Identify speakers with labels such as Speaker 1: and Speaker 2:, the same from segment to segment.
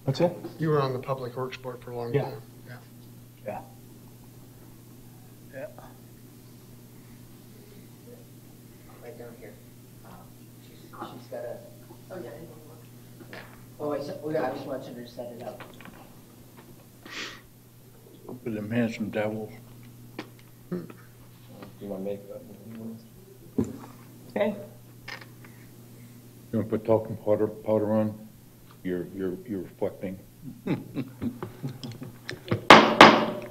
Speaker 1: What's that?
Speaker 2: You were on the Public Works Board for a long
Speaker 1: Yeah.
Speaker 2: time. Yeah.
Speaker 1: Yeah. Yeah.
Speaker 3: Right down here. She's got a. Oh, yeah. Oh, I was watching her set it up.
Speaker 1: Look at them handsome devils.
Speaker 4: You want to make that?
Speaker 1: Okay.
Speaker 5: You want to put talcum powder on? You're reflecting.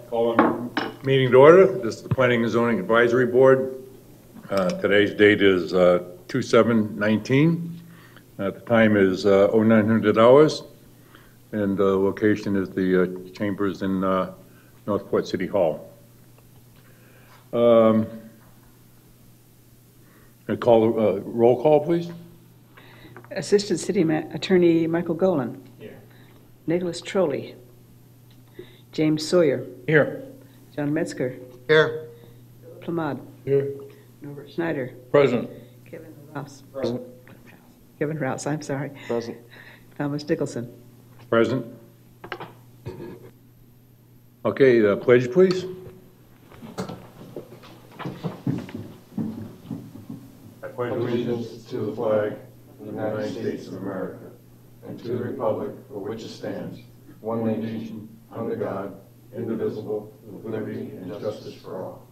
Speaker 5: Call on meeting to order. This is the Planning and Zoning Advisory Board. Today's date is 2/7/19. The time is 0900 hours, and the location is the chambers in Northport City Hall. I call roll call, please.
Speaker 6: Assistant City Attorney Michael Golan.
Speaker 1: Here.
Speaker 6: Nicholas Trolley. James Sawyer.
Speaker 1: Here.
Speaker 6: John Metzger.
Speaker 2: Here.
Speaker 6: Plamad.
Speaker 1: Here.
Speaker 6: Norbert Schneider.
Speaker 1: Present.
Speaker 6: Kevin Rouse.
Speaker 1: Present.
Speaker 6: Kevin Rouse, I'm sorry.
Speaker 4: Present.
Speaker 6: Thomas Dickelson.
Speaker 5: Present. Okay, pledge, please. I pledge
Speaker 7: allegiance to the flag of the United States of America and to the republic for which it stands, one nation, under God, indivisible, with liberty and justice for all.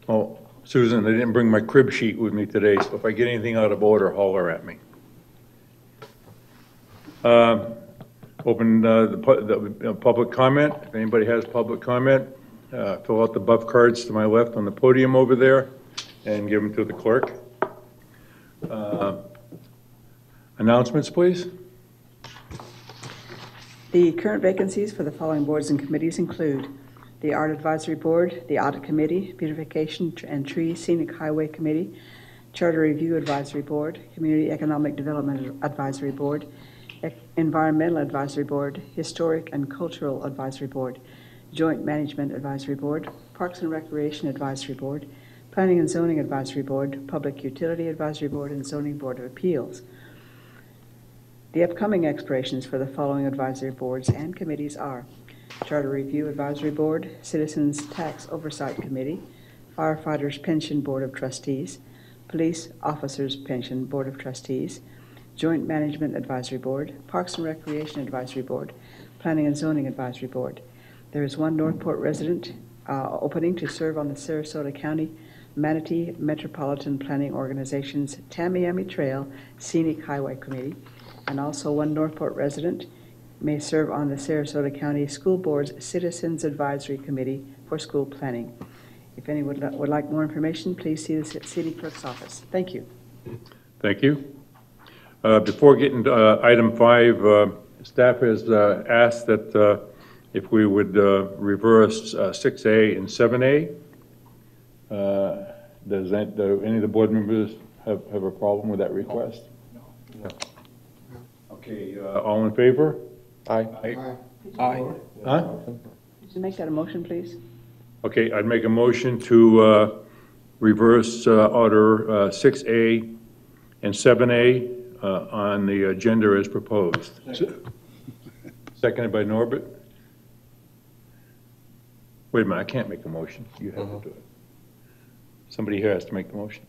Speaker 5: Oh, Susan, I didn't bring my crib sheet with me today, so if I get anything out of order, holler at me. Open the public comment. If anybody has public comment, fill out the buff cards to my left on the podium over there and give them to the clerk. Announcements, please.
Speaker 6: The current vacancies for the following boards and committees include the Art Advisory Board, the Audit Committee, Beautification and Tree Scenic Highway Committee, Charter Review Advisory Board, Community Economic Development Advisory Board, Environmental Advisory Board, Historic and Cultural Advisory Board, Joint Management Advisory Board, Parks and Recreation Advisory Board, Planning and Zoning Advisory Board, Public Utility Advisory Board, and Zoning Board of Appeals. The upcoming expirations for the following advisory boards and committees are Charter Review Advisory Board, Citizens Tax Oversight Committee, Firefighters Pension Board of Trustees, Police Officers Pension Board of Trustees, Joint Management Advisory Board, Parks and Recreation Advisory Board, Planning and Zoning Advisory Board. There is one Northport resident opening to serve on the Sarasota County Manatee Metropolitan Planning Organization's Tamiami Trail Scenic Highway Committee, and also one Northport resident may serve on the Sarasota County School Board's Citizens Advisory Committee for School Planning. If anyone would like more information, please see the City Clerk's office. Thank you.
Speaker 5: Thank you. Before getting to item 5, staff has asked that if we would reverse 6A and 7A. Does any of the board members have a problem with that request?
Speaker 4: No.
Speaker 5: Okay, all in favor?
Speaker 4: Aye.
Speaker 1: Aye.
Speaker 5: Huh?
Speaker 6: Could you make that a motion, please?
Speaker 5: Okay, I'd make a motion to reverse order 6A and 7A on the agenda as proposed. Seconded by Norbert. Wait a minute, I can't make a motion. You have to do it. Somebody here has to make the motion.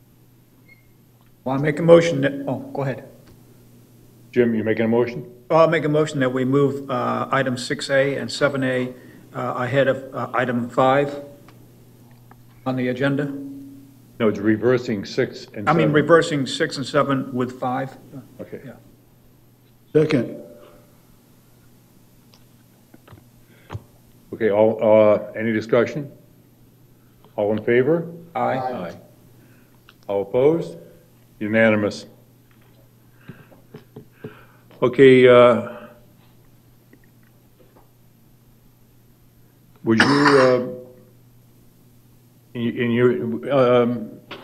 Speaker 1: Want to make a motion that, oh, go ahead.
Speaker 5: Jim, you making a motion?
Speaker 1: I'll make a motion that we move item 6A and 7A ahead of item 5 on the agenda.
Speaker 5: No, it's reversing 6 and 7.
Speaker 1: I mean, reversing 6 and 7 with 5.
Speaker 5: Okay.
Speaker 1: Yeah.
Speaker 7: Second.
Speaker 5: Okay, any discussion? All in favor?
Speaker 1: Aye.
Speaker 5: Aye. All opposed? Unanimous. Okay, would you,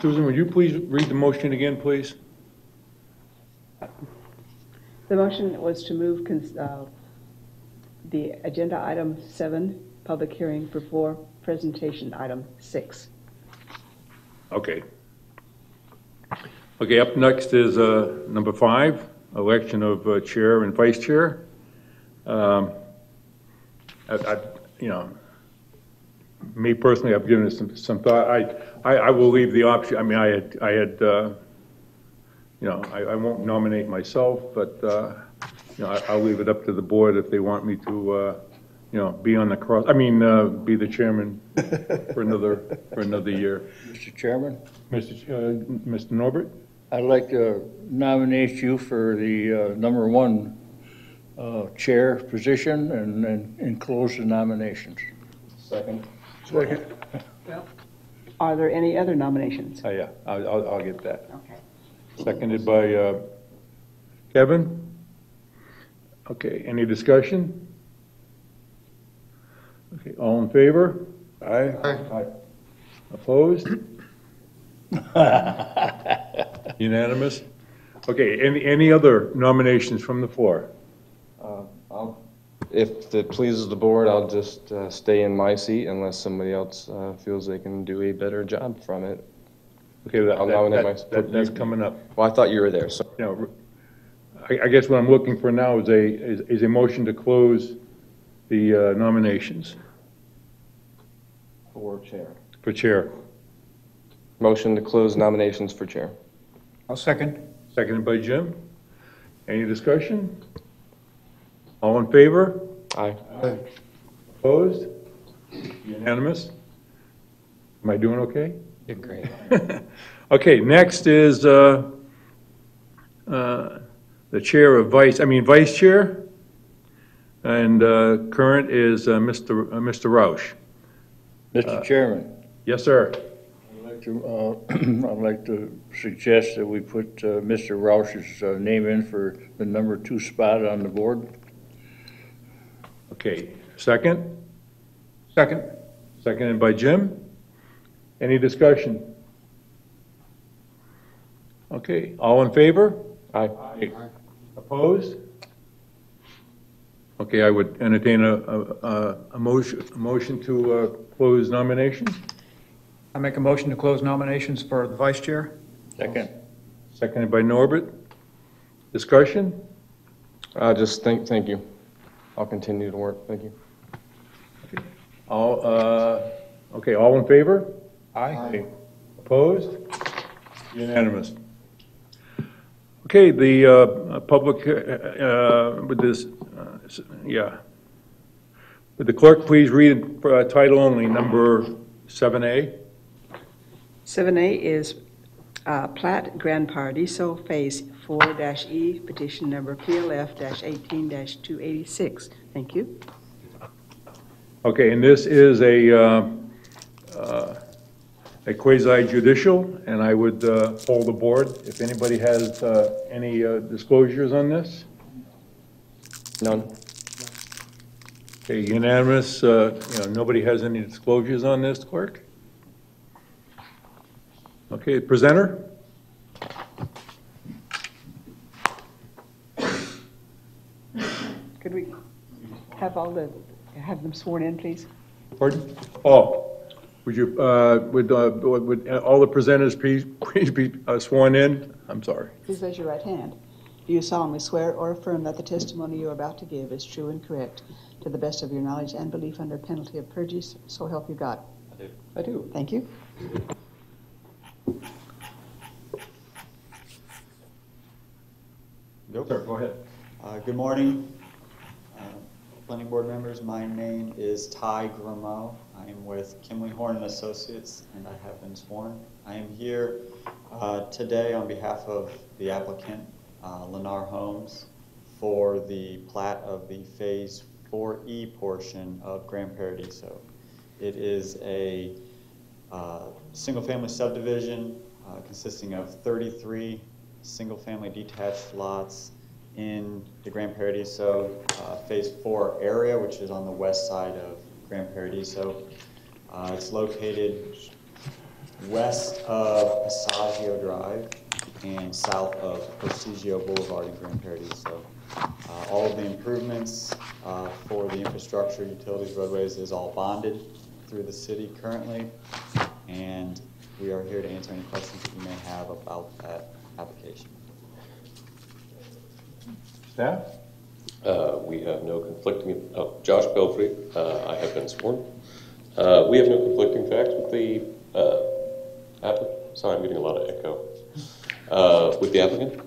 Speaker 5: Susan, would you please read the motion again, please?
Speaker 6: The motion was to move the agenda item 7, public hearing, before presentation item 6.
Speaker 5: Okay. Okay, up next is number 5, election of chair and vice chair. You know, me personally, I've given it some thought. I will leave the option, I mean, I had, you know, I won't nominate myself, but, you know, I'll leave it up to the board if they want me to, you know, be on the cross, I mean, be the chairman for another year.
Speaker 8: Mr. Chairman,
Speaker 5: Mr. Norbert?
Speaker 8: I'd like to nominate you for the number 1 chair position and close the nominations.
Speaker 4: Second?
Speaker 2: Second.
Speaker 6: Are there any other nominations?
Speaker 5: Oh, yeah, I'll get that.
Speaker 6: Okay.
Speaker 5: Seconded by Kevin. Okay, any discussion? Okay, all in favor? Aye.
Speaker 2: Aye.
Speaker 5: Opposed? Unanimous? Okay, any other nominations from the floor?
Speaker 4: If it pleases the board, I'll just stay in my seat unless somebody else feels they can do a better job from it.
Speaker 5: Okay,
Speaker 4: I'll nominate
Speaker 5: that's coming up.
Speaker 4: Well, I thought you were there, so.
Speaker 5: You know, I guess what I'm looking for now is a motion to close the nominations
Speaker 4: For chair.
Speaker 5: for chair.
Speaker 4: Motion to close nominations for chair.
Speaker 1: I'll second.
Speaker 5: Seconded by Jim. Any discussion? All in favor?
Speaker 4: Aye.
Speaker 5: Opposed? Unanimous? Am I doing okay?
Speaker 3: You're great.
Speaker 5: Okay, next is the chair of vice chair, and current is Mr. Roush.
Speaker 8: Mr. Chairman,
Speaker 5: Yes, sir.
Speaker 8: I'd like to suggest that we put Mr. Roush's name in for the number 2 spot on the board.
Speaker 5: Okay, second?
Speaker 1: Second.
Speaker 5: Seconded by Jim. Any discussion? Okay, all in favor?
Speaker 4: Aye.
Speaker 5: Opposed? Okay, I would entertain a motion to close nominations.
Speaker 1: I make a motion to close nominations for the vice chair.
Speaker 8: Second.
Speaker 5: Seconded by Norbert. Discussion?
Speaker 4: Just thank you. I'll continue to work. Thank you.
Speaker 5: All, okay, all in favor?
Speaker 1: Aye.
Speaker 5: Opposed? Unanimous. Okay, the public, with this, yeah. Would the clerk please read title only, number 7A?
Speaker 6: 7A is Plat Grand Paradiso Phase 4-E, petition number PLF-18-286. Thank you.
Speaker 5: Okay, and this is a quasi judicial, and I would poll the board if anybody has any disclosures on this.
Speaker 4: None.
Speaker 5: Okay, unanimous, nobody has any disclosures on this, clerk? Okay, presenter?
Speaker 6: Could we have have them sworn in, please?
Speaker 5: Pardon? Oh, would you, would all the presenters please be sworn in? I'm sorry.
Speaker 6: Please raise your right hand. Do you solemnly swear or affirm that the testimony you are about to give is true and correct to the best of your knowledge and belief under penalty of perjury, so help you God?
Speaker 4: I do.
Speaker 6: Thank you.
Speaker 5: Nope. Sir, go ahead.
Speaker 9: Good morning, planning board members. My name is Ty Grimeau. I am with Kimley Horn and Associates, and I have been sworn. I am here today on behalf of the applicant, Lennar Homes, for the plat of the Phase 4E portion of Grand Paradiso. It is a single-family subdivision consisting of 33 single-family detached lots in the Grand Paradiso Phase 4 area, which is on the west side of Grand Paradiso. It's located west of Passaggio Drive and south of Prestigio Boulevard in Grand Paradiso. All of the improvements for the infrastructure, utilities, roadways is all bonded through the city currently, and we are here to answer any questions that you may have about that application.
Speaker 5: Staff?
Speaker 10: We have no conflicting, Josh Belfry, I have been sworn. We have no conflicting facts with the applicant. Sorry, I'm getting a lot of echo. With the applicant.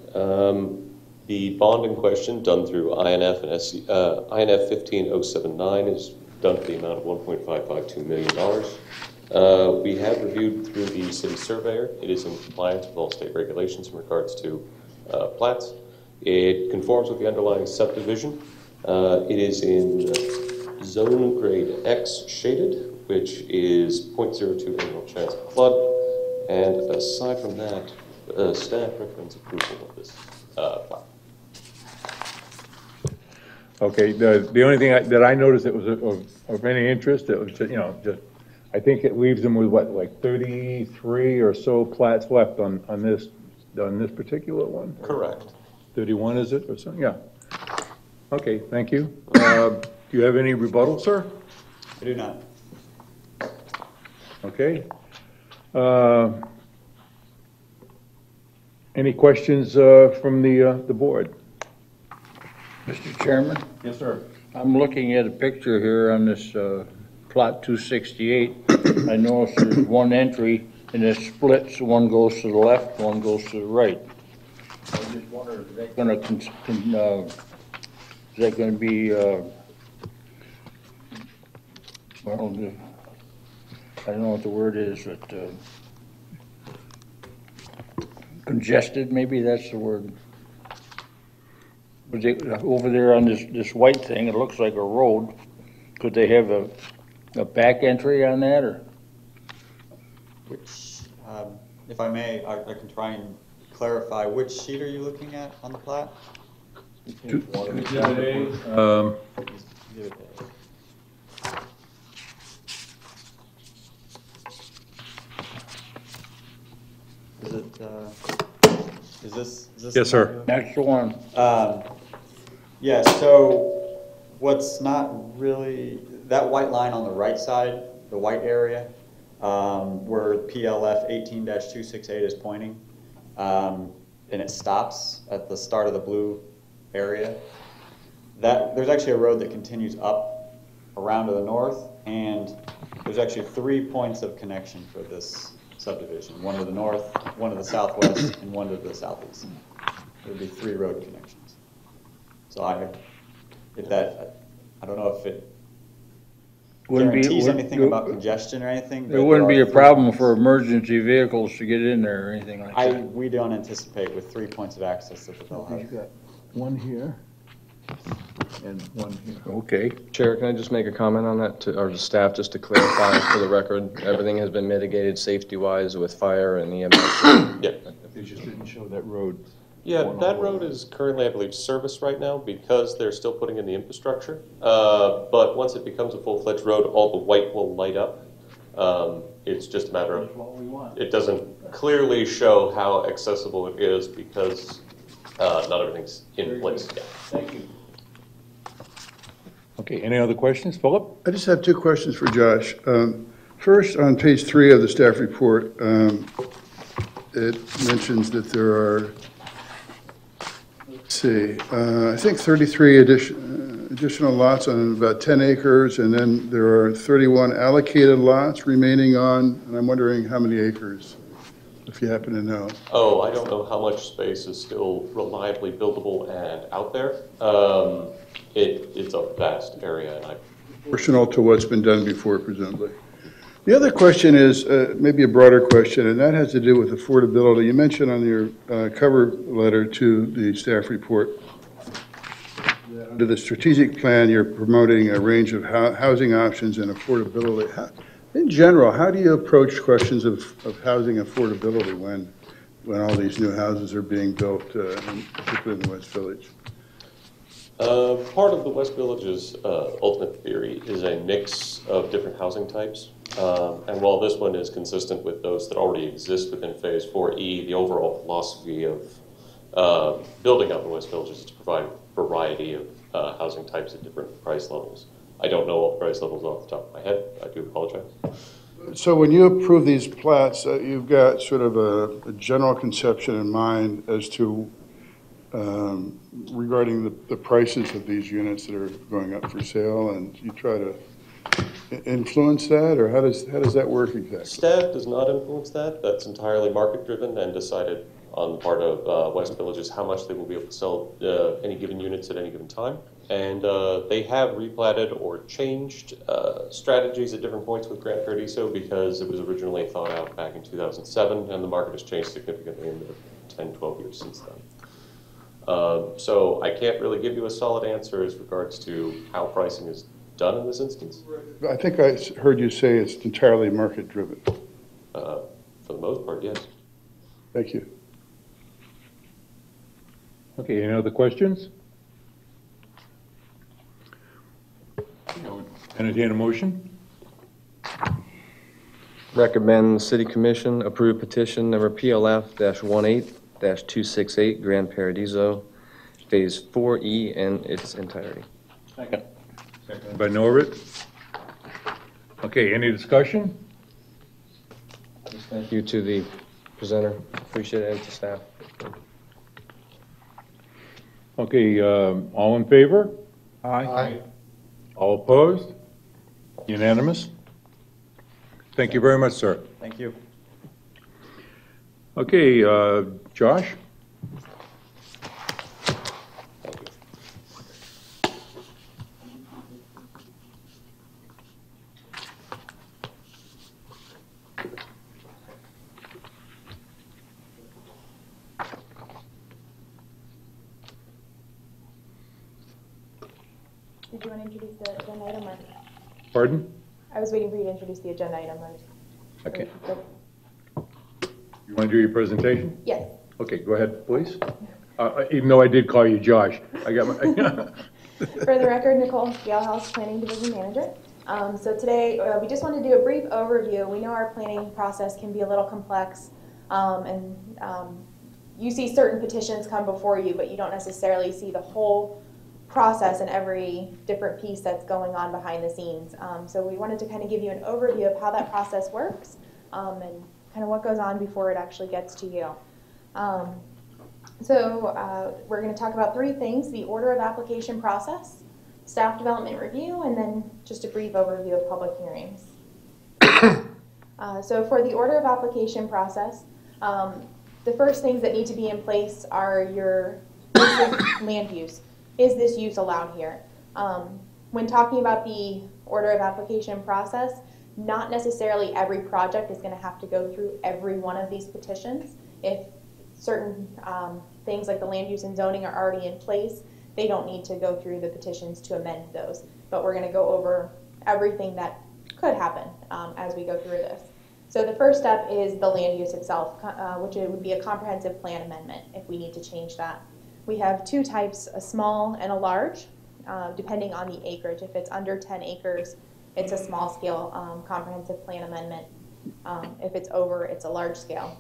Speaker 10: The bond in question done through INF and INF 15079 is done for the amount of $1.552 million. We have reviewed through the city surveyor. It is in compliance with all state regulations in regards to plats. It conforms with the underlying subdivision. It is in zone grade X shaded, which is 0.02 annual chance of flood. And aside from that, staff recommends approval of this plat.
Speaker 5: Okay, the only thing that I noticed that was of any interest, it was just, just, I think it leaves them with what, like 33 or so plats left on this particular one?
Speaker 10: Correct.
Speaker 5: 31, is it, or something? Yeah. Okay, thank you. Do you have any rebuttal, sir?
Speaker 9: I do not.
Speaker 5: Okay. Any questions from the board?
Speaker 8: Mr. Chairman,
Speaker 5: Yes, sir.
Speaker 8: I'm looking at a picture here on this plot 268. I notice there's one entry and it splits. One goes to the left, one goes to the right. I just wonder, is that going to be, well, I don't know what the word is, but congested, maybe that's the word. But over there on this white thing, it looks like a road. Could they have a back entry on that, or?
Speaker 9: Which, if I may, I can try and clarify, which sheet are you looking at on the plat?
Speaker 5: Exhibit A.
Speaker 9: Exhibit A. Is it, is this?
Speaker 5: Yes, sir.
Speaker 8: That's the one.
Speaker 9: Yeah, so what's not really, that white line on the right side, the white area, where PLF 18-268 is pointing, and it stops at the start of the blue area, there's actually a road that continues up around to the north, and there's actually 3 points of connection for this subdivision, one to the north, one to the southwest, and one to the southeast. There would be 3 road connections. So I don't know if it guarantees anything about congestion or anything.
Speaker 8: There wouldn't be a problem for emergency vehicles to get in there or anything like that.
Speaker 9: We don't anticipate with 3 points of access that they'll have.
Speaker 5: You've got one here and one here.
Speaker 8: Okay.
Speaker 4: Chair, can I just make a comment on that, or the staff, just to clarify for the record? Everything has been mitigated safety-wise with fire and EMS.
Speaker 10: Yeah.
Speaker 5: They just didn't show that road.
Speaker 10: Yeah, that road is currently, I believe, serviced right now because they're still putting in the infrastructure. But once it becomes a full-fledged road, all the white will light up. It's just a matter of, it doesn't clearly show how accessible it is because not everything's in place yet.
Speaker 5: Thank you. Okay, any other questions? Philip?
Speaker 7: I just have 2 questions for Josh. First, on page 3 of the staff report, it mentions that there are, let's see, I think 33 additional lots on about 10 acres, and then there are 31 allocated lots remaining on, and I'm wondering how many acres, if you happen to know.
Speaker 10: Oh, I don't know how much space is still reliably buildable and out there. It's a vast area, and
Speaker 7: Proportional to what's been done before, presumably. The other question is maybe a broader question, and that has to do with affordability. You mentioned on your cover letter to the staff report that under the strategic plan, you're promoting a range of housing options and affordability. In general, how do you approach questions of housing affordability when all these new houses are being built, particularly in the West Village?
Speaker 10: part of the West Village's ultimate theory is a mix of different housing types. And while this one is consistent with those that already exist within Phase 4E, the overall philosophy of building out the West Village is to provide a variety of housing types at different price levels. I don't know all the price levels off the top of my head. I do apologize.
Speaker 7: So when you approve these plats, you've got sort of a general conception in mind as to regarding the prices of these units that are going up for sale, and you try to influence that, or how does that work exactly?
Speaker 10: Staff does not influence that. That's entirely market-driven and decided on the part of West Villages how much they will be able to sell any given units at any given time. And they have replatted or changed strategies at different points with Grand Paradiso because it was originally thought out back in 2007, and the market has changed significantly in the 10, 12 years since then. So I can't really give you a solid answer as regards to how pricing is done in this instance.
Speaker 7: I think I heard you say it's entirely market-driven.
Speaker 10: For the most part, yes.
Speaker 7: Thank you.
Speaker 5: Okay, any other questions? Entertain a motion?
Speaker 4: Recommend the City Commission approve petition number PLF-18-268 Grand Paradiso, Phase 4E in its entirety.
Speaker 8: Second.
Speaker 5: Seconded by Norbert. Okay, any discussion?
Speaker 4: Thank you to the presenter. Appreciate it, and to staff.
Speaker 5: Okay, all in favor?
Speaker 1: Aye.
Speaker 5: All opposed? Unanimous? Thank you very much, sir.
Speaker 9: Thank you.
Speaker 5: Okay, Josh?
Speaker 11: Did you want to introduce the agenda item? Or?
Speaker 5: Pardon?
Speaker 11: I was waiting for you to introduce the agenda item. Or...
Speaker 5: Okay. You want to do your presentation?
Speaker 11: Yes.
Speaker 5: Okay, go ahead, please. Even though I did call you Josh, I got my...
Speaker 11: For the record, Nicole Galehouse, Planning Division Manager. So today, we just want to do a brief overview. We know our planning process can be a little complex, and you see certain petitions come before you, but you don't necessarily see the whole process and every different piece that's going on behind the scenes. So we wanted to kind of give you an overview of how that process works and kind of what goes on before it actually gets to you. We're going to talk about three things: the order of application process, staff development review, and then just a brief overview of public hearings. So for the order of application process, the first things that need to be in place are your basic land use. Is this use allowed here? When talking about the order of application process, not necessarily every project is going to have to go through every one of these petitions. If certain things like the land use and zoning are already in place, they don't need to go through the petitions to amend those. But we're going to go over everything that could happen as we go through this. So the first step is the land use itself, which it would be a comprehensive plan amendment if we need to change that. We have two types, a small and a large, depending on the acreage. If it's under 10 acres, it's a small scale comprehensive plan amendment. If it's over, it's a large scale.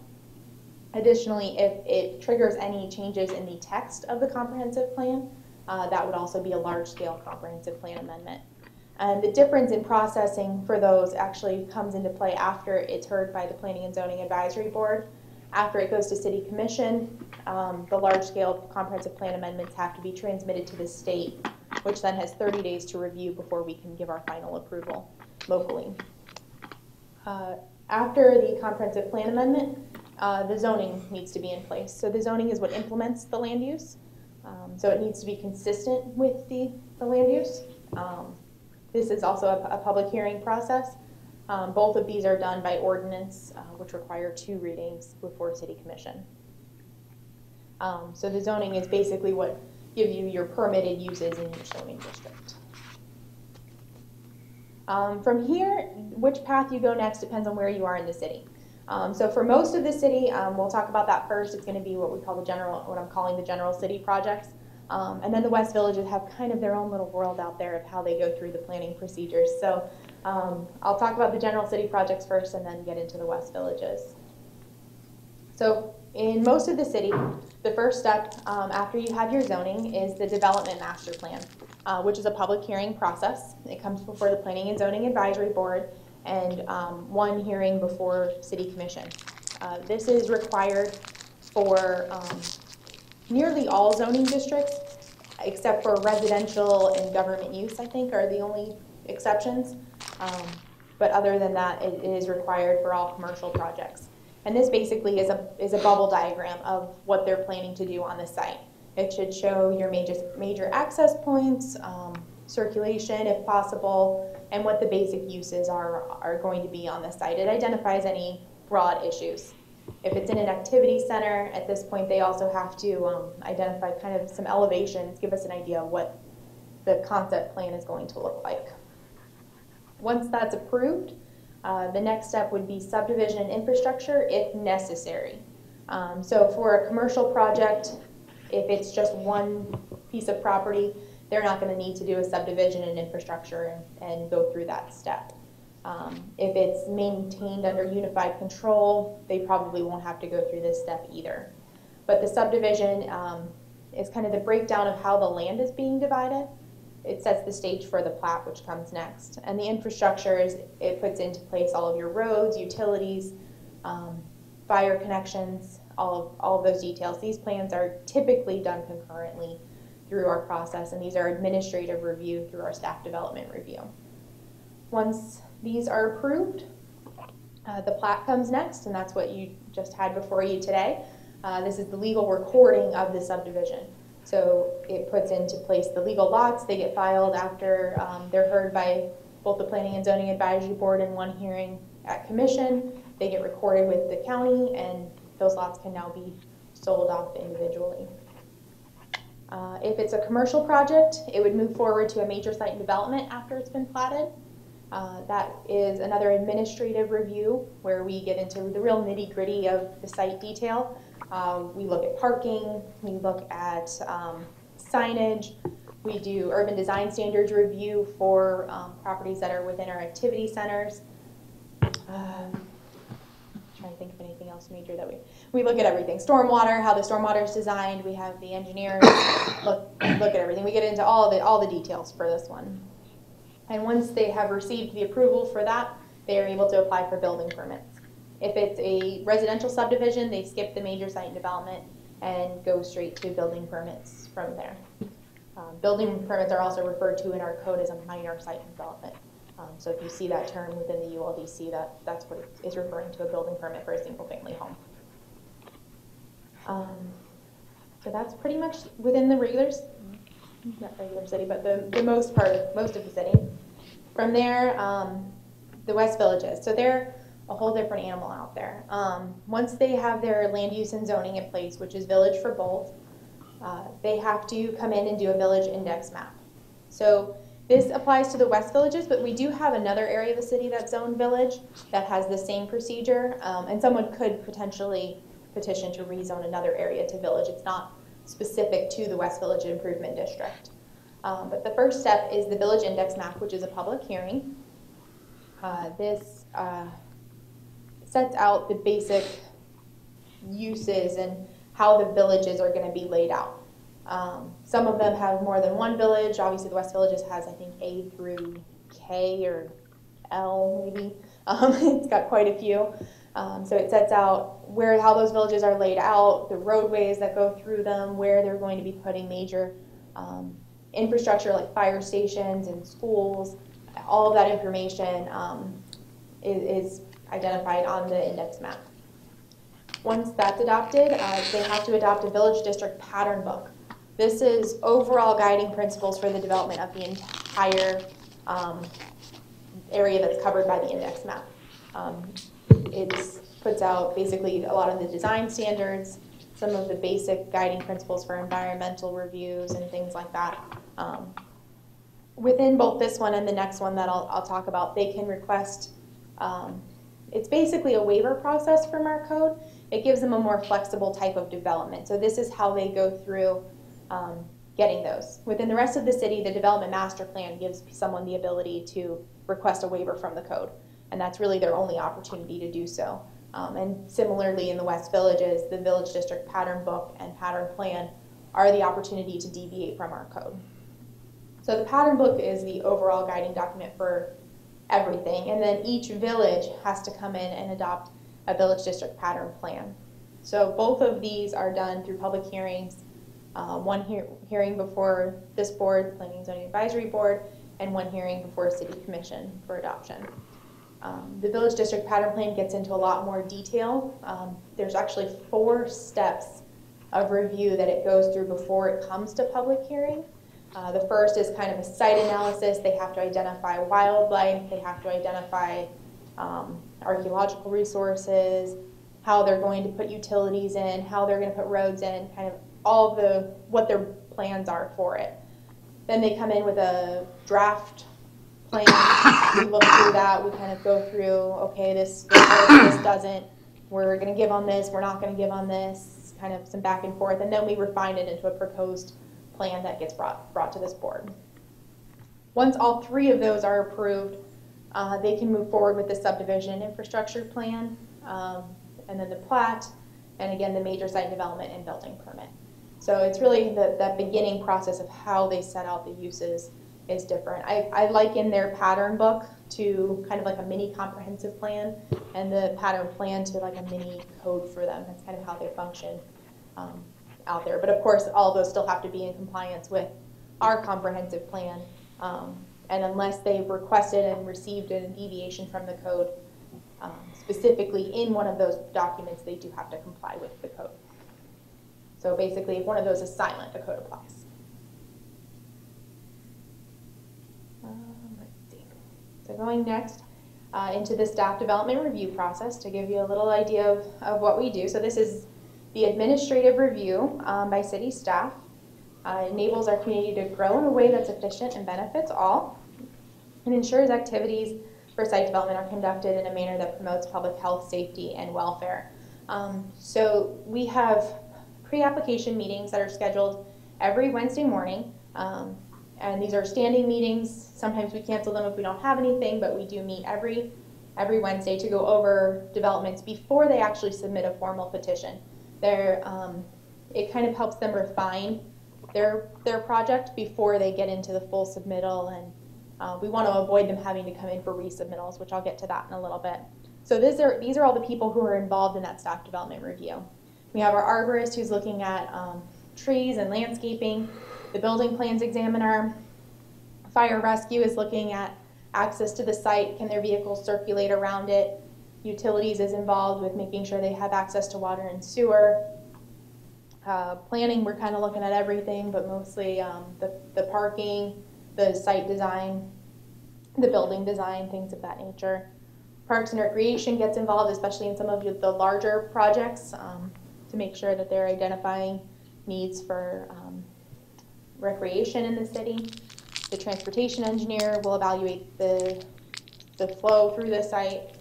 Speaker 11: Additionally, if it triggers any changes in the text of the comprehensive plan, that would also be a large scale comprehensive plan amendment. And the difference in processing for those actually comes into play after it's heard by the Planning and Zoning Advisory Board. After it goes to City Commission, the large-scale comprehensive plan amendments have to be transmitted to the state, which then has 30 days to review before we can give our final approval locally. After the comprehensive plan amendment, the zoning needs to be in place. So the zoning is what implements the land use. So it needs to be consistent with the land use. This is also a public hearing process. Both of these are done by ordinance, which require 2 readings before City Commission. So the zoning is basically what gives you your permitted uses in each zoning district. From here, which path you go next depends on where you are in the city. So for most of the city, we'll talk about that first. It's going to be what we call what I'm calling the general city projects. And then the West Villages have kind of their own little world out there of how they go through the planning procedures. So I'll talk about the general city projects first and then get into the West Villages. So in most of the city, the first step after you have your zoning is the development master plan, which is a public hearing process. It comes before the Planning and Zoning Advisory Board, and 1 hearing before City Commission. This is required for nearly all zoning districts, except for residential and government use, I think, are the only exceptions. But other than that, it is required for all commercial projects. And this basically is a bubble diagram of what they're planning to do on the site. It should show your major access points, circulation if possible, and what the basic uses are going to be on the site. It identifies any broad issues. If it's in an activity center, at this point they also have to identify kind of some elevations, give us an idea of what the concept plan is going to look like. Once that's approved, the next step would be subdivision and infrastructure if necessary. So for a commercial project, if it's just one piece of property, they're not going to need to do a subdivision and infrastructure and go through that step. If it's maintained under unified control, they probably won't have to go through this step either. But the subdivision is kind of the breakdown of how the land is being divided. It sets the stage for the plat, which comes next. And the infrastructure is, it puts into place all of your roads, utilities, fire connections, all of those details. These plans are typically done concurrently through our process, and these are administrative review through our staff development review. Once these are approved, the plat comes next, and that's what you just had before you today. This is the legal recording of the subdivision. So it puts into place the legal lots. They get filed after they're heard by both the Planning and Zoning Advisory Board in 1 hearing at commission. They get recorded with the county, and those lots can now be sold off individually. If it's a commercial project, it would move forward to a major site and development after it's been platted. That is another administrative review where we get into the real nitty-gritty of the site detail. We look at parking, we look at signage, we do urban design standards review for properties that are within our activity centers. Trying to think of anything else major that we look at everything. Stormwater, how the stormwater is designed. We have the engineers look at everything. We get into all the details for this one. And once they have received the approval for that, they are able to apply for building permits. If it's a residential subdivision, they skip the major site and development and go straight to building permits from there. Building permits are also referred to in our code as a minor site development. So if you see that term within the ULDC, that's what it is referring to, a building permit for a single family home. So that's pretty much within the not regular city, but the most of the city. From there, the West Villages. So they're a whole different animal out there. Once they have their land use and zoning in place, which is village for both, they have to come in and do a village index map. So this applies to the West Villages, but we do have another area of the city that's zoned village that has the same procedure, and someone could potentially petition to rezone another area to village. It's not specific to the West Village Improvement District. But the first step is the village index map, which is a public hearing. This sets out the basic uses and how the villages are going to be laid out. Some of them have more than one village. Obviously, the West Villages has, I think, A through K or L, maybe. It's got quite a few. So it sets out how those villages are laid out, the roadways that go through them, where they're going to be putting major infrastructure like fire stations and schools. All of that information is identified on the index map. Once that's adopted, they have to adopt a village district pattern book. This is overall guiding principles for the development of the entire area that's covered by the index map. It puts out basically a lot of the design standards, some of the basic guiding principles for environmental reviews and things like that. Within both this one and the next one that I'll talk about, they can request, it's basically a waiver process from our code. It gives them a more flexible type of development. So this is how they go through getting those. Within the rest of the city, the development master plan gives someone the ability to request a waiver from the code. And that's really their only opportunity to do so. And similarly in the West Villages, the village district pattern book and pattern plan are the opportunity to deviate from our code. So the pattern book is the overall guiding document for everything. And then each village has to come in and adopt a village district pattern plan. So both of these are done through public hearings, one hearing before this board, Planning and Zoning Advisory Board, and one hearing before City Commission for adoption. The village district pattern plan gets into a lot more detail. There's actually 4 steps of review that it goes through before it comes to public hearing. The first is kind of a site analysis. They have to identify wildlife, they have to identify archaeological resources, how they're going to put utilities in, how they're going to put roads in, kind of all of what their plans are for it. Then they come in with a draft plan. We look through that. We kind of go through, okay, this works, this doesn't. We're going to give on this. We're not going to give on this. Kind of some back and forth, and then we refine it into a proposed plan that gets brought to this board. Once all 3 of those are approved, they can move forward with the subdivision infrastructure plan, and then the plat, and again the major site development and building permit. So it's really that beginning process of how they set out the uses is different. I liken their pattern book to kind of like a mini comprehensive plan, and the pattern plan to like a mini code for them. That's kind of how they function out there. But of course, all of those still have to be in compliance with our comprehensive plan. And unless they've requested and received a deviation from the code, specifically in one of those documents, they do have to comply with the code. So basically, if one of those is silent, the code applies. Let's see. So going next into the staff development review process to give you a little idea of what we do. So this is the administrative review by city staff. It enables our community to grow in a way that's efficient and benefits all, and ensures activities for site development are conducted in a manner that promotes public health, safety, and welfare. So we have pre-application meetings that are scheduled every Wednesday morning, and these are standing meetings. Sometimes we cancel them if we don't have anything, but we do meet every Wednesday to go over developments before they actually submit a formal petition. It kind of helps them refine their project before they get into the full submittal, and we want to avoid them having to come in for resubmittals, which I'll get to that in a little bit. So these are all the people who are involved in that staff development review. We have our arborist who's looking at trees and landscaping, the building plans examiner, fire rescue is looking at access to the site, can their vehicles circulate around it, utilities is involved with making sure they have access to water and sewer. Planning, we're kind of looking at everything, but mostly the parking, the site design, the building design, things of that nature. Parks and Recreation gets involved, especially in some of the larger projects, to make sure that they're identifying needs for recreation in the city. The transportation engineer will evaluate the flow through the site,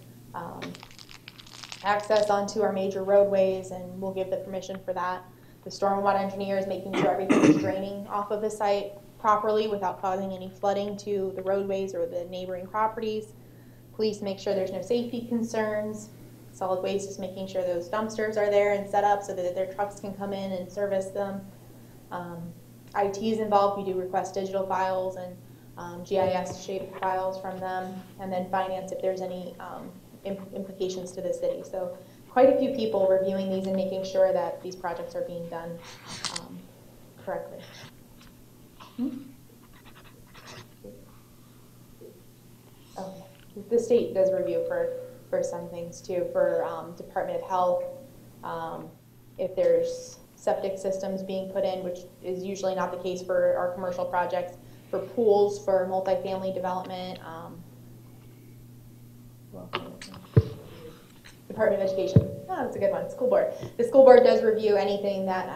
Speaker 11: access onto our major roadways, and we'll give the permission for that. The stormwater engineer is making sure everything is draining off of the site properly without causing any flooding to the roadways or the neighboring properties. Police make sure there's no safety concerns. Solid Waste is making sure those dumpsters are there and set up so that their trucks can come in and service them. IT is involved. We do request digital files and GIS-shaped files from them. And then finance if there's any implications to the city. So quite a few people reviewing these and making sure that these projects are being done correctly. Oh, the state does review for some things too, for Department of Health, if there's septic systems being put in, which is usually not the case for our commercial projects, for pools, for multifamily development, Department of Education. Oh, that's a good one. School board. The school board does review anything that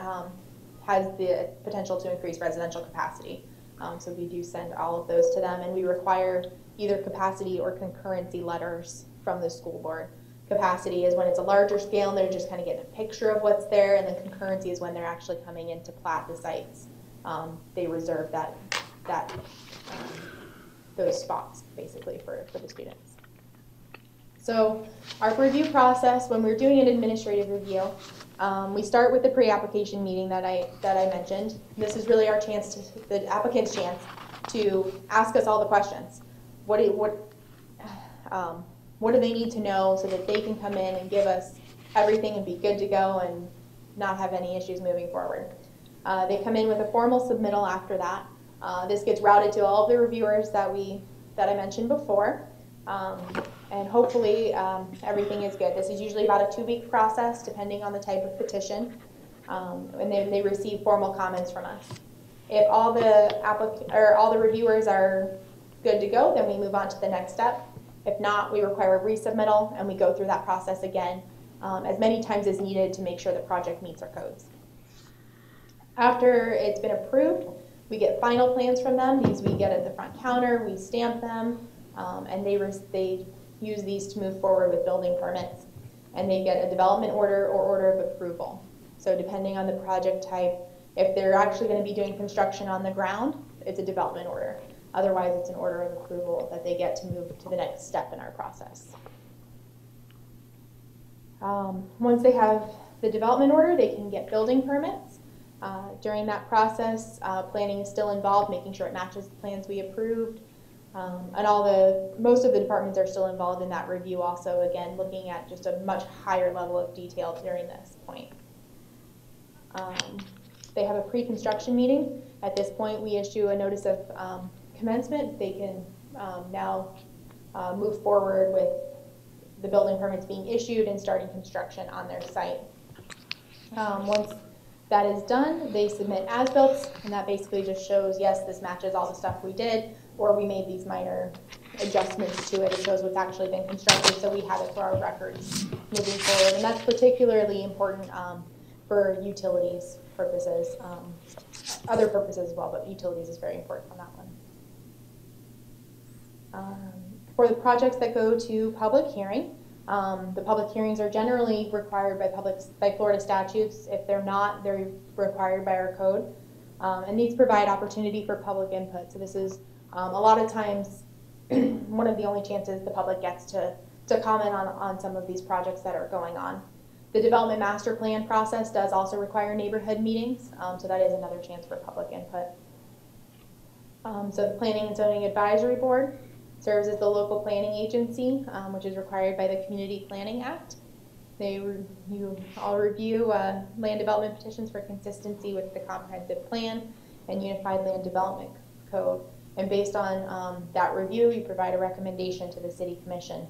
Speaker 11: has the potential to increase residential capacity. So we do send all of those to them, and we require either capacity or concurrency letters from the school board. Capacity is when it's a larger scale and they're just kind of getting a picture of what's there, and then concurrency is when they're actually coming in to plat the sites. They reserve those spots basically for the students. So our review process, when we're doing an administrative review, we start with the pre-application meeting that I mentioned. This is really our chance, the applicant's chance, to ask us all the questions. what do they need to know so that they can come in and give us everything and be good to go and not have any issues moving forward. They come in with a formal submittal after that. This gets routed to all of the reviewers that I mentioned before, and hopefully everything is good. This is usually about a 2-week process depending on the type of petition, and then they receive formal comments from us. If all the reviewers are good to go, then we move on to the next step. If not, we require a resubmittal, and we go through that process again as many times as needed to make sure the project meets our codes. After it's been approved, we get final plans from them. These we get at the front counter, we stamp them, and they use these to move forward with building permits. And they get a development order or order of approval. So depending on the project type, if they're actually going to be doing construction on the ground, it's a development order. Otherwise, it's an order of approval that they get to move to the next step in our process. Once they have the development order, they can get building permits. During that process, planning is still involved, making sure it matches the plans we approved. And most of the departments are still involved in that review also, again, looking at just a much higher level of detail during this point. They have a pre-construction meeting. At this point, we issue a notice of commencement. They can now move forward with the building permits being issued and starting construction on their site. Once that is done, they submit as-built, and that basically just shows, yes, this matches all the stuff we did, or we made these minor adjustments to it. It shows what's actually been constructed, so we have it for our records moving forward. And that's particularly important for utilities purposes, other purposes as well, but utilities is very important on that one. For the projects that go to public hearing, the public hearings are generally required by Florida statutes. If they're not, they're required by our code. And these provide opportunity for public input. So this is a lot of times one of the only chances the public gets to comment on some of these projects that are going on. The development master plan process does also require neighborhood meetings, so that is another chance for public input. So the Planning and Zoning Advisory Board serves as the local planning agency, which is required by the Community Planning Act. You all review land development petitions for consistency with the comprehensive plan and unified land development code. And based on that review, you provide a recommendation to the City Commission.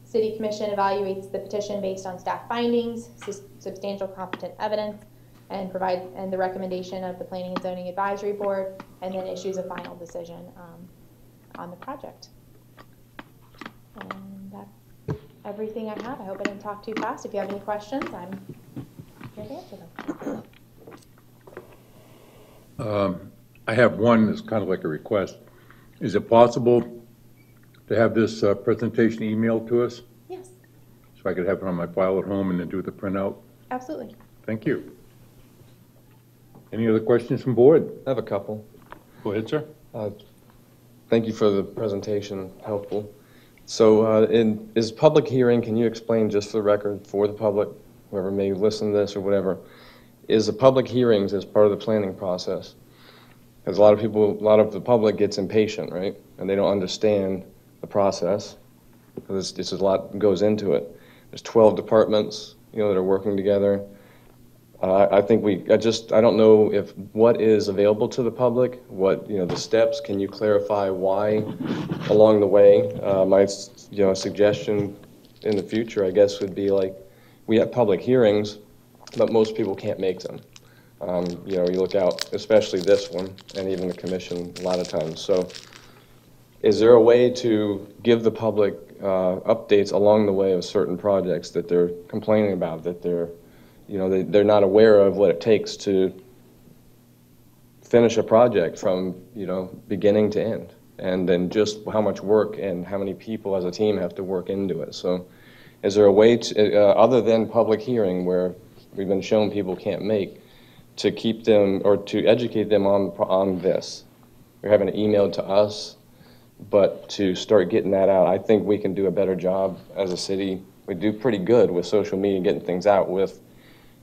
Speaker 11: City Commission evaluates the petition based on staff findings, substantial competent evidence, and the recommendation of the Planning and Zoning Advisory Board, and then issues a final decision on the project. And that's everything I have. I hope I didn't talk too fast. If you have any questions, I'm here to answer them.
Speaker 5: I have one that's kind of like a request. Is it possible to have this presentation emailed to us?
Speaker 11: Yes.
Speaker 5: So I could have it on my file at home and then do the printout?
Speaker 11: Absolutely.
Speaker 5: Thank you. Any other questions from board?
Speaker 4: I have a couple.
Speaker 5: Go ahead, sir.
Speaker 4: Thank you for the presentation, helpful. So is public hearing, can you explain just for the record, for the public, whoever may listen to this or whatever, is the public hearings as part of the planning process? Because a lot of the public gets impatient, right? And they don't understand the process, because there's a lot goes into it. There's 12 departments, that are working together. I don't know if what is available to the public, what, the steps, can you clarify why along the way? My, suggestion in the future, I guess, would be like, we have public hearings, but most people can't make them. You look out, especially this one, and even the commission a lot of times. So is there a way to give the public updates along the way of certain projects that they're complaining about, that they're not aware of what it takes to finish a project from, beginning to end, and then just how much work and how many people as a team have to work into it. So is there a way to, other than public hearing where we've been shown people can't make, to keep them or to educate them on this? We're having it emailed to us, but to start getting that out, I think we can do a better job as a city. We do pretty good with social media, getting things out with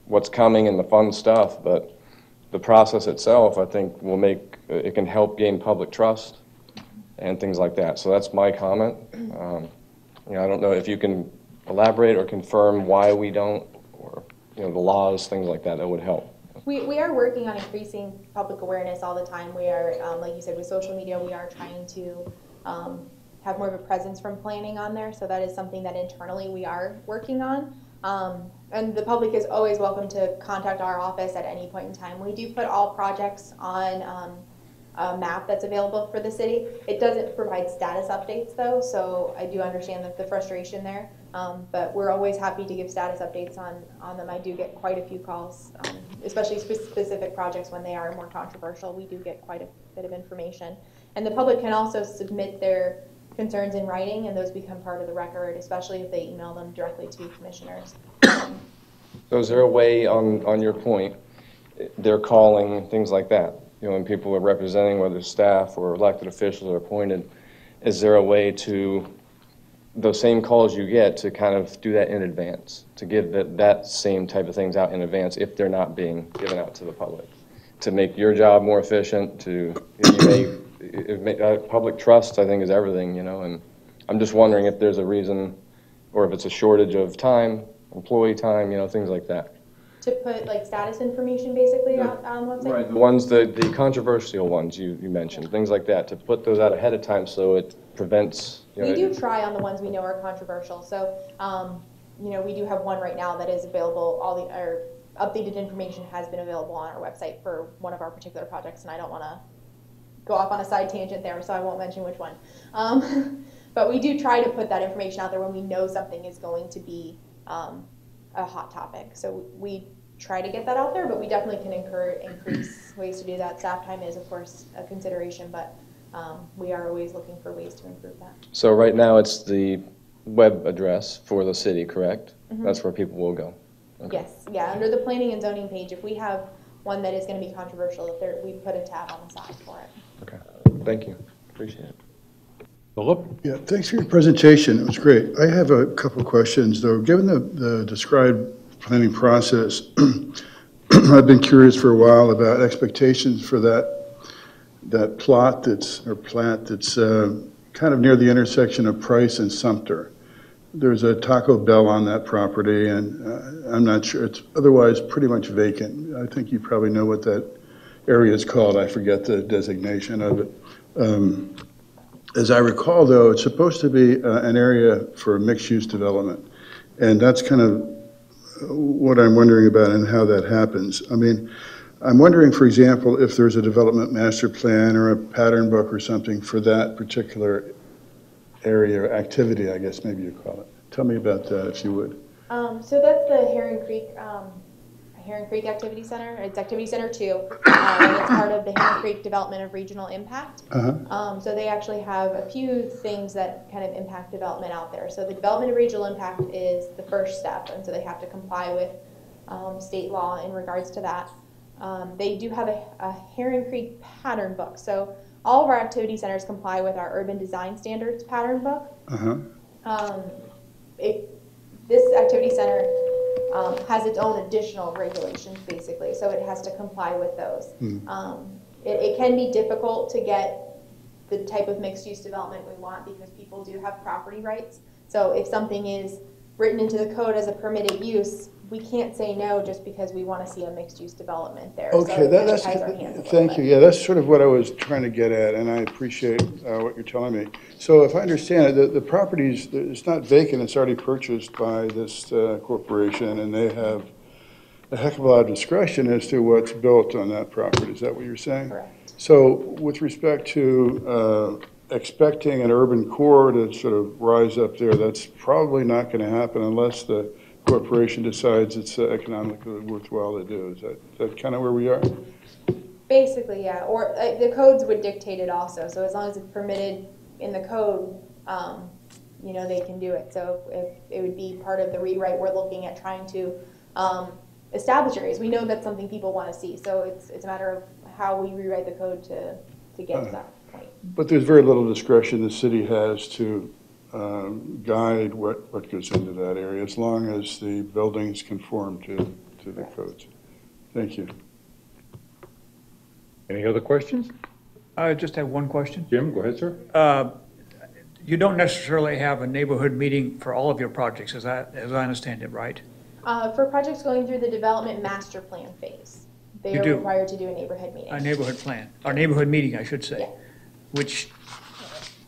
Speaker 4: what's coming and the fun stuff, but the process itself, I think, it can help gain public trust and things like that. So that's my comment. You know, I don't know if you can elaborate or confirm why we don't, or, you know, the laws, things like that, that would help.
Speaker 11: We are working on increasing public awareness all the time. We are, like you said, with social media, we are trying to have more of a presence from planning on there. So that is something that internally we are working on. And the public is always welcome to contact our office at any point in time. We do put all projects on a map that's available for the city. It doesn't provide status updates though, so I do understand the frustration there. But we're always happy to give status updates on them. I do get quite a few calls, especially specific projects when they are more controversial. We do get quite a bit of information. And the public can also submit their concerns in writing, and those become part of the record, especially if they email them directly to commissioners.
Speaker 4: So is there a way, on your point, they're calling, things like that, you know, when people are representing, whether staff or elected officials are appointed, is there a way to, those same calls you get, to kind of do that in advance, to give that same type of things out in advance if they're not being given out to the public, to make your job more efficient, to, public trust, I think, is everything, you know, and I'm just wondering if there's a reason, or if it's a shortage of time, employee time, you know, things like that.
Speaker 11: To put like status information basically on the website?
Speaker 4: Right, the ones, the controversial ones you mentioned, things like that, to put those out ahead of time so it prevents, you know.
Speaker 11: We do try on the ones we know are controversial. So, you know, we do have one right now that is available, our updated information has been available on our website for one of our particular projects, and I don't want to go off on a side tangent there, so I won't mention which one. But we do try to put that information out there when we know something is going to be a hot topic. So we try to get that out there, but we definitely can increase ways to do that. Staff time is, of course, a consideration, but we are always looking for ways to improve that.
Speaker 4: So right now it's the web address for the city, correct?
Speaker 11: Mm-hmm.
Speaker 4: That's where people will go? Okay.
Speaker 11: Yes, yeah, under the planning and zoning page, if we have one that is going to be controversial, we put a tab on the side for it.
Speaker 4: Okay, thank you, appreciate it.
Speaker 5: Philip?
Speaker 12: Yeah, thanks for your presentation. It was great. I have a couple of questions, though. Given the described planning process, I've been curious for a while about expectations for that plot that's kind of near the intersection of Price and Sumter. There's a Taco Bell on that property, and I'm not sure. It's otherwise pretty much vacant. I think you probably know what that area is called. I forget the designation of it. As I recall, though, it's supposed to be an area for mixed-use development, and that's kind of what I'm wondering about and how that happens. I mean, I'm wondering, for example, if there's a development master plan or a pattern book or something for that particular area or activity, I guess maybe you call it. Tell me about that, if you would.
Speaker 11: So that's the Heron Creek Activity Center. It's Activity Center 2, and it's part of the Heron Creek Development of Regional Impact. So they actually have a few things that kind of impact development out there. So the Development of Regional Impact is the first step, and so they have to comply with state law in regards to that. They do have a Heron Creek pattern book. So all of our activity centers comply with our Urban Design Standards pattern book. This activity center has its own additional regulations, basically, so it has to comply with those. It can be difficult to get the type of mixed-use development we want because people do have property rights. So if something is written into the code as a permitted use, we can't say no just because we want to see a mixed-use development there.
Speaker 12: Okay,
Speaker 11: so
Speaker 12: thank you. Yeah, that's sort of what I was trying to get at, and I appreciate what you're telling me. So if I understand it, the properties, it's not vacant, it's already purchased by this corporation, and they have a heck of a lot of discretion as to what's built on that property. Is that what you're saying?
Speaker 11: Correct.
Speaker 12: So with respect to expecting an urban core to sort of rise up there, that's probably not going to happen unless the corporation decides it's economically worthwhile to do. Is that kind of where we are?
Speaker 11: Basically, yeah. Or the codes would dictate it also. So as long as it's permitted in the code, you know, they can do it. So if it would be part of the rewrite, we're looking at trying to establish areas. We know that's something people want to see. So it's a matter of how we rewrite the code to get to that point.
Speaker 12: But there's very little discretion the city has to guide what goes into that area, as long as the buildings conform to the codes. Thank you.
Speaker 5: Any other questions?
Speaker 1: I just have one question.
Speaker 5: Jim, go ahead, sir.
Speaker 1: You don't necessarily have a neighborhood meeting for all of your projects, as I understand it, right?
Speaker 11: For projects going through the development master plan phase, they
Speaker 1: You
Speaker 11: are
Speaker 1: do.
Speaker 11: required to do a neighborhood meeting.
Speaker 1: A neighborhood plan, or neighborhood meeting, I should say,
Speaker 11: Yeah.
Speaker 1: which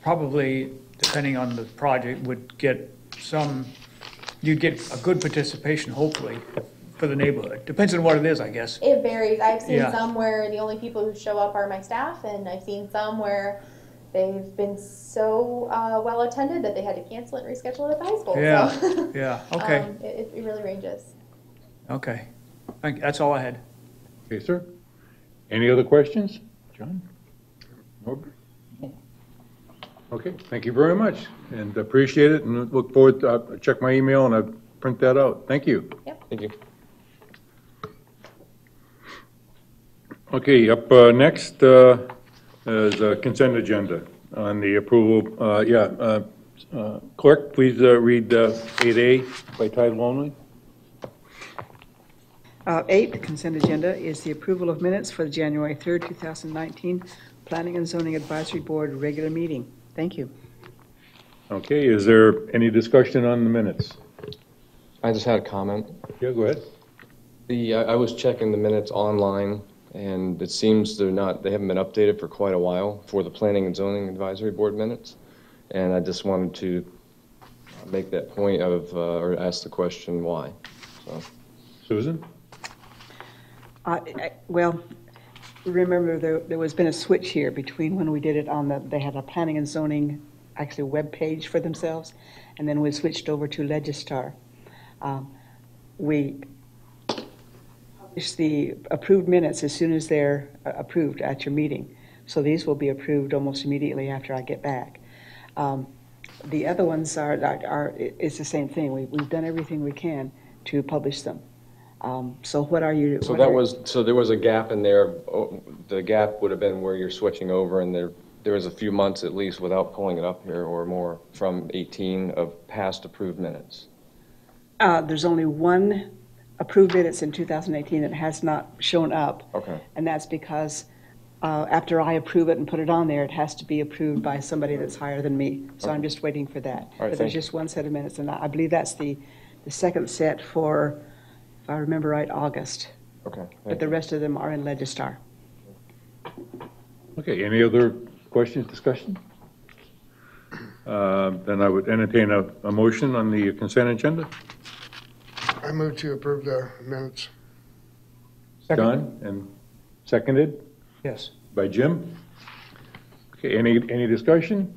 Speaker 1: probably, depending on the project, would get you'd get a good participation, hopefully, for the neighborhood. Depends on what it is, I guess.
Speaker 11: It varies. I've seen
Speaker 1: Yeah.
Speaker 11: some where the only people who show up are my staff, and I've seen some where they've been so well attended that they had to cancel it and reschedule it at the high school.
Speaker 1: Yeah,
Speaker 11: So,
Speaker 1: yeah, okay,
Speaker 11: it really ranges.
Speaker 1: okay. That's all I had.
Speaker 5: Okay, sir. Any other questions? John? Norbert? Okay, thank you very much, and appreciate it, and look forward to, check my email and I'll print that out. Thank you.
Speaker 4: Thank you.
Speaker 5: Okay, up next is a consent agenda on the approval. Clerk, please read 8A by title only.
Speaker 6: 8, the consent agenda is the approval of minutes for the January 3rd, 2019 Planning and Zoning Advisory Board regular meeting. Thank you.
Speaker 5: Okay, is there any discussion on the minutes?
Speaker 4: I just had a comment.
Speaker 5: Yeah, go ahead.
Speaker 4: I was checking the minutes online, and it seems they haven't been updated for quite a while for the Planning and Zoning Advisory Board minutes. And I just wanted to make that point or ask the question why. So.
Speaker 5: Susan?
Speaker 6: Well, remember there was been a switch here between when we did it they had a planning and zoning actually web page for themselves, and then we switched over to Legistar. We publish the approved minutes as soon as they're approved at your meeting. So these will be approved almost immediately after I get back. The other ones it's the same thing. We've done everything we can to publish them. So what are you?
Speaker 4: So there was a gap in there. The gap would have been where you're switching over, and there was a few months at least without pulling it up here or more from 18 of past approved minutes.
Speaker 6: There's only one approved minutes in 2018 that has not shown up.
Speaker 4: Okay.
Speaker 6: And that's because after I approve it and put it on there, it has to be approved by somebody that's higher than me. So
Speaker 4: Okay.
Speaker 6: I'm just waiting for that.
Speaker 4: All right,
Speaker 6: But there's
Speaker 4: thank you.
Speaker 6: just one set of minutes, and I believe that's the second set for, if I remember right, August.
Speaker 4: Okay.
Speaker 6: But the rest of them are in Legistar.
Speaker 5: Okay, any other questions, discussion? Then I would entertain a motion on the consent agenda.
Speaker 2: I move to approve the minutes.
Speaker 5: John, and seconded
Speaker 1: Yes.
Speaker 5: by Jim. Okay, any discussion?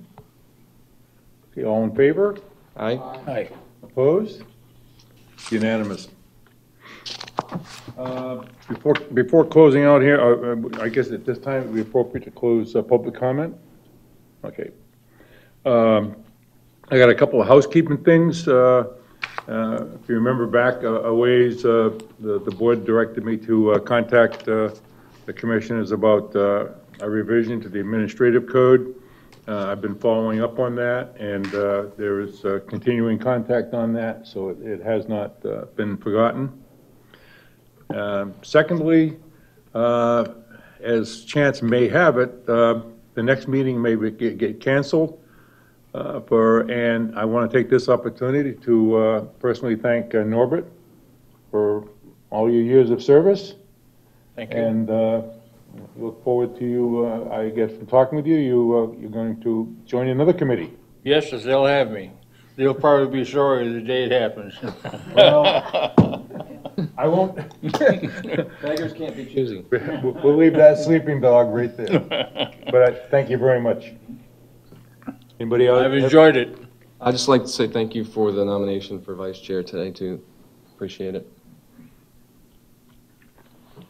Speaker 5: Okay, all in favor?
Speaker 4: Aye.
Speaker 1: Aye.
Speaker 5: Opposed? Unanimous. Before closing out here, I guess at this time it would be appropriate to close public comment. Okay. I got a couple of housekeeping things. If you remember back a ways, the board directed me to contact the commissioners about a revision to the administrative code. I've been following up on that, and there is continuing contact on that, so it has not been forgotten. Secondly, as chance may have it, the next meeting may get canceled. And I want to take this opportunity to personally thank Norbert for all your years of service.
Speaker 8: Thank you.
Speaker 5: And look forward to you, I guess, from talking with you, you're going to join another committee.
Speaker 8: Yes, as they'll have me. They'll probably be sorry the day it happens.
Speaker 5: Well, I won't.
Speaker 4: Beggars can't be choosy.
Speaker 5: We'll leave that sleeping dog right there. But thank you very much. Anybody else?
Speaker 8: I've enjoyed it.
Speaker 4: I'd just like to say thank you for the nomination for vice chair today, too. Appreciate it.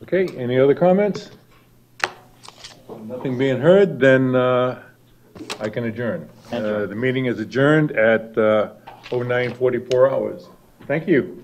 Speaker 5: Okay, any other comments? Nothing being heard, then I can adjourn. The meeting is adjourned at 09:44 hours. Thank you.